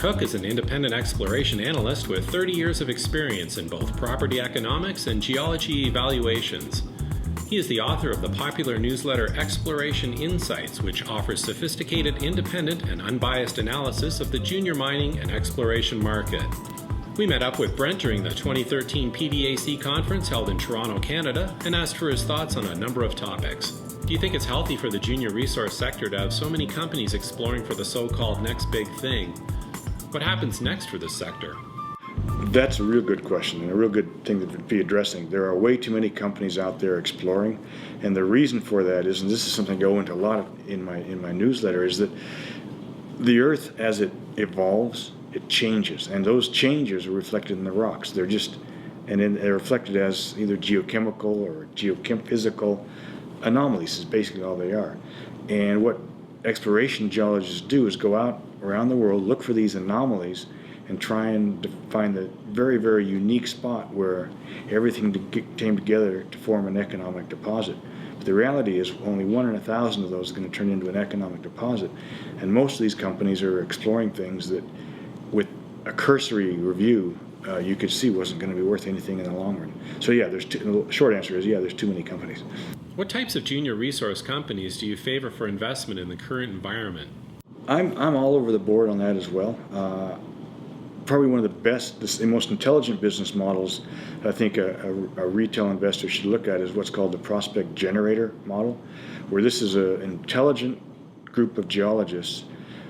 Cook is an independent exploration analyst with 30 years of experience in both property economics and geology evaluations. He is the author of the popular newsletter Exploration Insights, which offers sophisticated, independent, and unbiased analysis of the junior mining and exploration market. We met up with Brent during the 2013 PDAC conference held in Toronto, Canada, and asked for his thoughts on a number of topics. Do you think it's healthy for the junior resource sector to have so many companies exploring for the so-called next big thing? What happens next for this sector? That's a real good question and a real good thing to be addressing. There are way too many companies out there exploring, and the reason for that is, and this is something I go into a lot in my newsletter, is that the Earth, as it evolves, it changes, and those changes are reflected in the rocks. They're reflected as either geochemical or geophysical anomalies is basically all they are. And what exploration geologists do is go out around the world, look for these anomalies, and try and find the very, very unique spot where everything came together to form an economic deposit. But the reality is only 1 in 1,000 of those are going to turn into an economic deposit. And most of these companies are exploring things that, with a cursory review, you could see wasn't going to be worth anything in the long run. So yeah, the short answer is there's too many companies. What types of junior resource companies do you favor for investment in the current environment? I'm all over the board on that as well. Probably one of the best, the most intelligent business models I think a retail investor should look at is what's called the prospect generator model, where this is an intelligent group of geologists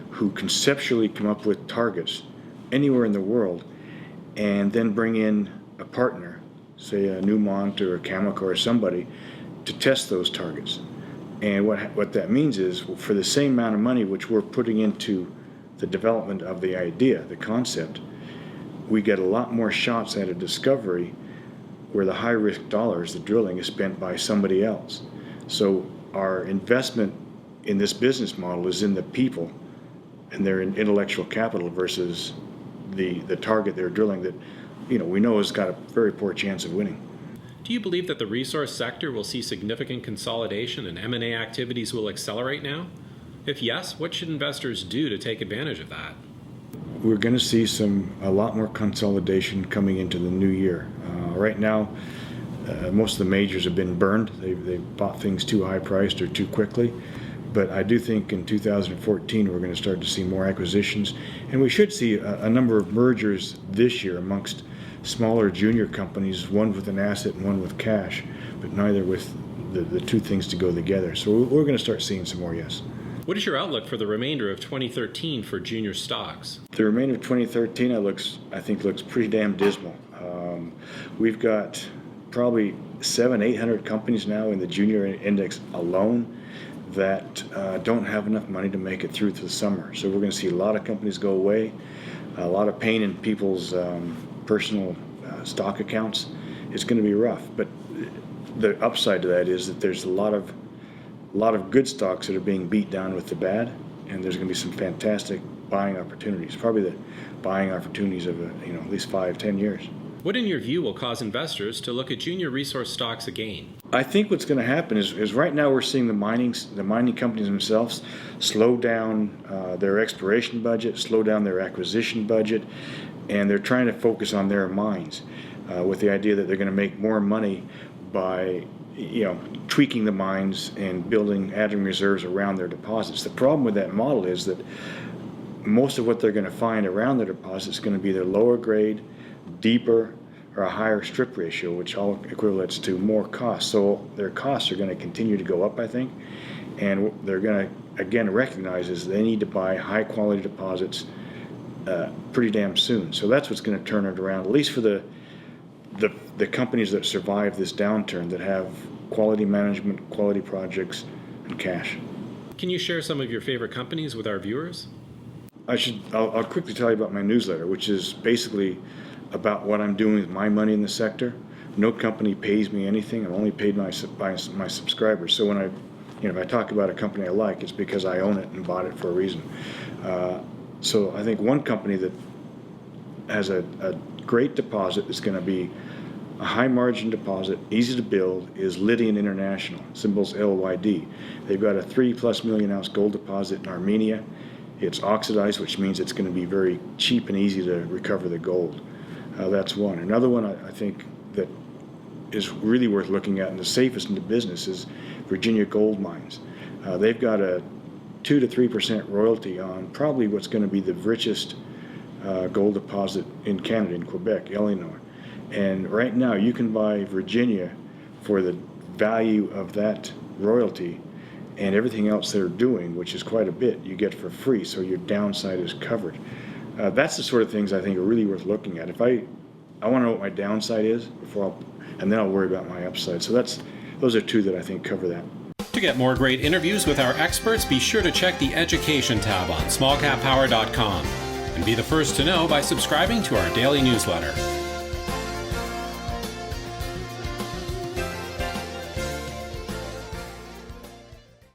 who conceptually come up with targets anywhere in the world and then bring in a partner, say a Newmont or a Cameco or somebody, to test those targets. And what that means is, for the same amount of money which we're putting into the development of the idea, the concept, we get a lot more shots at a discovery where the high-risk dollars, the drilling, is spent by somebody else. So our investment in this business model is in the people and their intellectual capital versus the target they're drilling that we know has got a very poor chance of winning. Do you believe that the resource sector will see significant consolidation and M&A activities will accelerate now? If yes, what should investors do to take advantage of that? We're going to see a lot more consolidation coming into the new year. Right now, most of the majors have been burned. They bought things too high priced or too quickly. But I do think in 2014 we're going to start to see more acquisitions, and we should see a number of mergers this year amongst smaller junior companies, one with an asset and one with cash, but neither with the two things to go together. So we're going to start seeing some more, yes. What is your outlook for the remainder of 2013 for junior stocks? The remainder of 2013 I think looks pretty damn dismal. We've got probably 700-800 companies now in the junior index alone that don't have enough money to make it through to the summer. So we're going to see a lot of companies go away, a lot of pain in people's personal stock accounts. It's going to be rough, but the upside to that is that there's a lot of good stocks that are being beat down with the bad, and there's going to be some fantastic buying opportunities, probably the buying opportunities of at least 5-10 years. What, in your view, will cause investors to look at junior resource stocks again? I think what's going to happen is right now we're seeing the mining companies themselves slow down their exploration budget, slow down their acquisition budget, and they're trying to focus on their mines with the idea that they're going to make more money by tweaking the mines and adding reserves around their deposits. The problem with that model is that most of what they're going to find around their deposits is going to be their lower grade, deeper, or a higher strip ratio, which all equates to more costs. So their costs are going to continue to go up, I think, and they're going to again recognize is they need to buy high quality deposits pretty damn soon. So that's what's going to turn it around, at least for the companies that survive this downturn, that have quality management, quality projects, and cash. Can you share some of your favorite companies with our viewers? I'll quickly tell you about my newsletter, which is basically about what I'm doing with my money in the sector. No company pays me anything. I'm only paid by my subscribers. So when if I talk about a company I like, it's because I own it and bought it for a reason. So I think one company that has a great deposit that's going to be a high margin deposit, easy to build, is Lydian International, symbols LYD. They've got a 3+ million ounce gold deposit in Armenia. It's oxidized, which means it's going to be very cheap and easy to recover the gold. That's one. Another one I think that is really worth looking at and the safest in the business is Virginia gold mines. They've got a 2 to 3% royalty on probably what's going to be the richest gold deposit in Canada, in Quebec, Illinois. And right now you can buy Virginia for the value of that royalty and everything else they're doing, which is quite a bit, you get for free, so your downside is covered. That's the sort of things I think are really worth looking at. If I want to know what my downside is and then I'll worry about my upside. So those are two that I think cover that. To get more great interviews with our experts, be sure to check the Education tab on smallcappower.com and be the first to know by subscribing to our daily newsletter.